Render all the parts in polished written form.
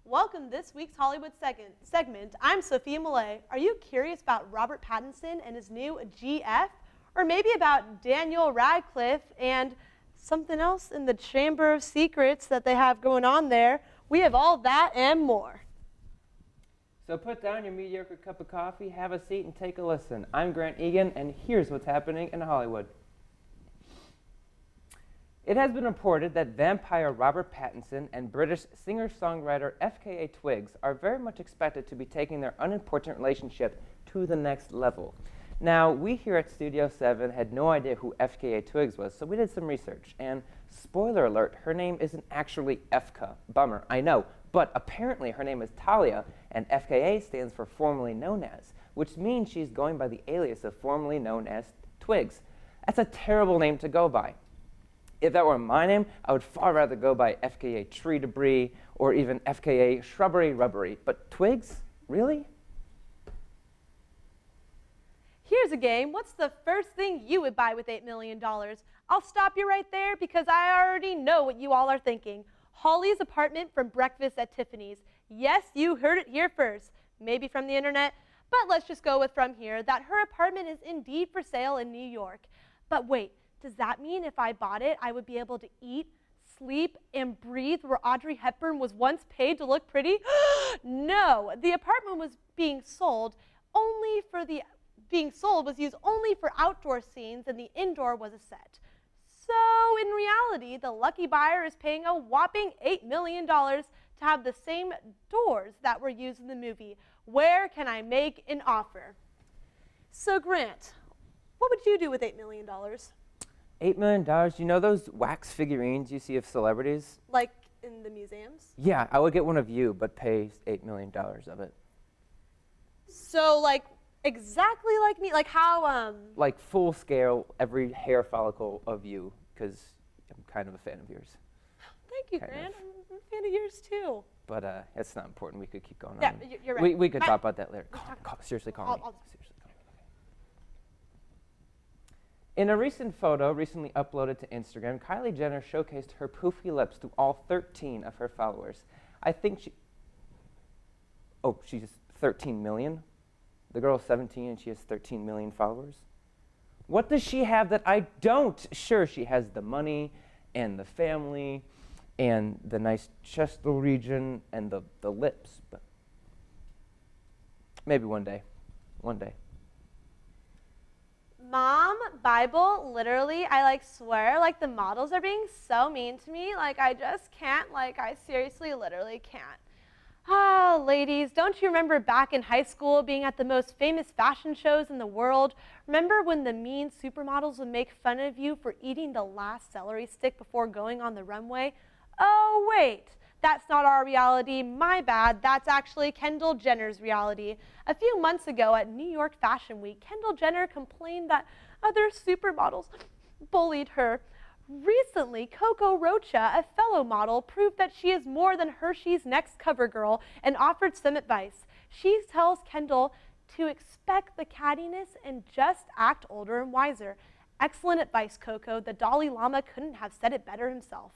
Welcome to this week's Hollywood segment. I'm Sophia Millay. Are you curious about Robert Pattinson and his new GF? Or maybe about Daniel Radcliffe and something else in the Chamber of Secrets that they have going on there? We have all that and more. So put down your mediocre cup of coffee, have a seat, and take a listen. I'm Grant Egan, and here's what's happening in Hollywood. It has been reported that vampire Robert Pattinson and British singer-songwriter FKA Twigs are very much expected to be taking their unimportant relationship to the next level. Now, we here at Studio 7 had no idea who FKA Twigs was, so we did some research. And spoiler alert, her name isn't actually FK. Bummer, I know. But apparently her name is Talia, and FKA stands for formerly known as, which means she's going by the alias of formerly known as Twigs. That's a terrible name to go by. If that were my name, I would far rather go by FKA Tree Debris or even FKA Shrubbery Rubbery. But Twigs? Really? Here's a game. What's the first thing you would buy with $8 million? I'll stop you right there because I already know what you all are thinking. Holly's apartment from Breakfast at Tiffanys. Yes, you heard it here first. Maybe from the internet, but let's just go with from here that her apartment is indeed for sale in New York. But wait, does that mean if I bought it, I would be able to eat, sleep, and breathe where Audrey Hepburn was once paid to look pretty? No, the apartment was was used only for outdoor scenes, and the indoor was a set. So in reality, the lucky buyer is paying a whopping $8 million to have the same doors that were used in the movie. Where can I make an offer? So Grant, what would you do with $8 million? $8 million? You know those wax figurines you see of celebrities? Like in the museums? Yeah, I would get one of you, but pay $8 million of it. So like exactly like me? Like how, Like full scale, every hair follicle of you, because I'm kind of a fan of yours. Thank you, Grant. I'm a fan of yours too. But that's not important. We could keep going yeah, on. You're right. We could talk about that later. Seriously, call me. Seriously, call me. Okay. In a recent photo recently uploaded to Instagram, Kylie Jenner showcased her poofy lips to all 13 of her followers. I think she's 13 million? The girl's 17 and she has 13 million followers? What does she have that I don't? Sure, she has the money and the family and the nice chest region and the lips, but maybe one day. One day. Mom, Bible, literally, I swear, the models are being so mean to me. I just can't, I seriously, literally can't. Ah, ladies, don't you remember back in high school being at the most famous fashion shows in the world? Remember when the mean supermodels would make fun of you for eating the last celery stick before going on the runway? Oh, wait, that's not our reality. My bad. That's actually Kendall Jenner's reality. A few months ago at New York Fashion Week, Kendall Jenner complained that other supermodels bullied her. Recently, Coco Rocha, a fellow model, proved that she is more than Hershey's next cover girl and offered some advice. She tells Kendall to expect the cattiness and just act older and wiser. Excellent advice, Coco. The Dalai Lama couldn't have said it better himself.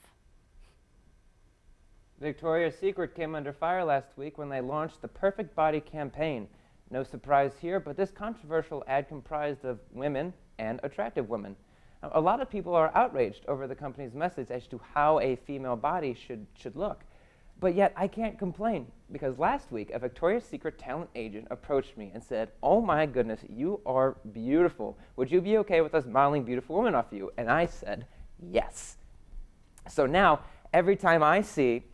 Victoria's Secret came under fire last week when they launched the Perfect Body campaign. No surprise here, but this controversial ad comprised of women and attractive women. Now, a lot of people are outraged over the company's message as to how a female body should look. But yet, I can't complain, because last week, a Victoria's Secret talent agent approached me and said, "Oh my goodness, you are beautiful. Would you be okay with us modeling beautiful women off you?" And I said, yes. So now, every time I see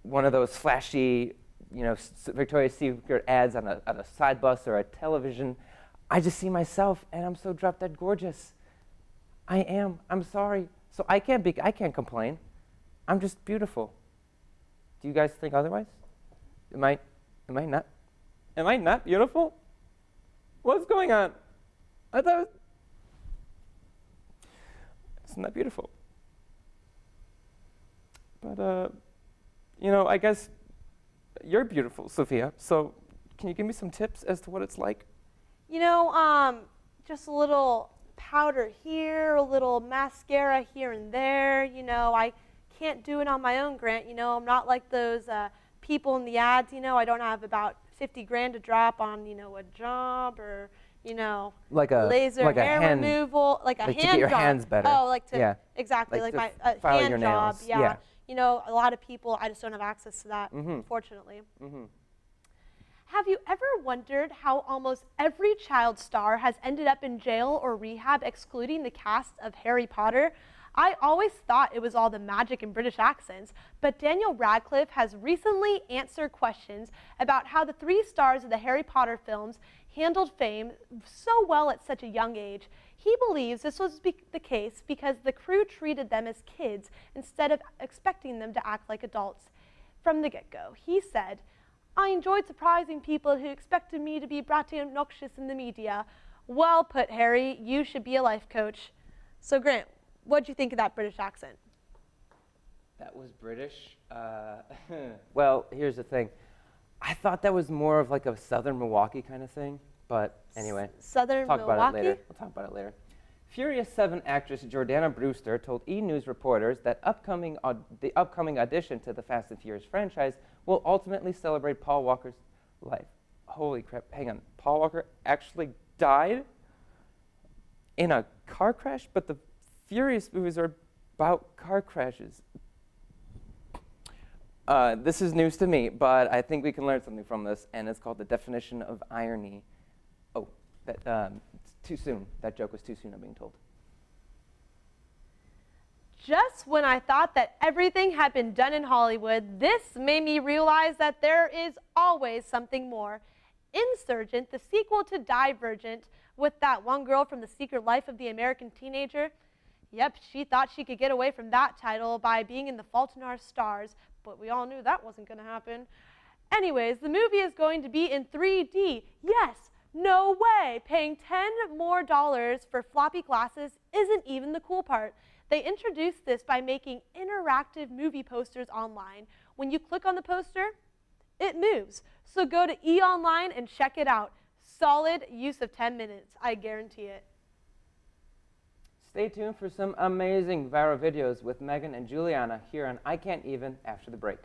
one of those flashy, Victoria's Secret ads on a side bus or a television, I just see myself, and I'm so drop dead gorgeous. I am. I'm sorry. So I can't complain. I'm just beautiful. Do you guys think otherwise? Am I not beautiful? What's going on? I thought it's not beautiful. But I guess you're beautiful, Sophia. So can you give me some tips as to what it's like? Just a little powder here, a little mascara here and there. I can't do it on my own, Grant. I'm not like those people in the ads, you know, I don't have about 50 grand to drop on, you know, a job or, you know, like a laser hair hand, removal, like a like hand to get your job. hands better. Oh, like to, yeah. exactly, like my file hand your job. nails. Yeah. You know, a lot of people, I just don't have access to that, unfortunately. Have you ever wondered how almost every child star has ended up in jail or rehab, excluding the cast of Harry Potter? I always thought it was all the magic and British accents, but Daniel Radcliffe has recently answered questions about how the 3 stars of the Harry Potter films handled fame so well at such a young age. He believes this was the case because the crew treated them as kids instead of expecting them to act like adults. From the get-go, he said, "I enjoyed surprising people who expected me to be bratty and obnoxious in the media. Well put, Harry. You should be a life coach." So, Grant, what'd you think of that British accent? That was British? Well, here's the thing. I thought that was more of like a Southern Milwaukee kind of thing, but anyway. Southern Talk Milwaukee? about it later. We'll talk about it later. Furious 7 actress Jordana Brewster told E! News reporters that the upcoming audition to the Fast and Furious franchise will ultimately celebrate Paul Walker's life. Holy crap, hang on. Paul Walker actually died in a car crash? But the Furious movies are about car crashes. This is news to me, but I think we can learn something from this, and it's called the definition of irony. Oh, it's too soon. That joke was too soon, I'm being told. Just when I thought that everything had been done in Hollywood, this made me realize that there is always something more. Insurgent, the sequel to Divergent, with that one girl from The Secret Life of the American Teenager. Yep, she thought she could get away from that title by being in The Fault in Our Stars, but we all knew that wasn't going to happen. Anyways, the movie is going to be in 3D. Yes, no way. Paying $10 more for floppy glasses isn't even the cool part. They introduced this by making interactive movie posters online. When you click on the poster, it moves. So go to eOnline and check it out. Solid use of 10 minutes, I guarantee it. Stay tuned for some amazing viral videos with Megan and Juliana here on I Can't Even after the break.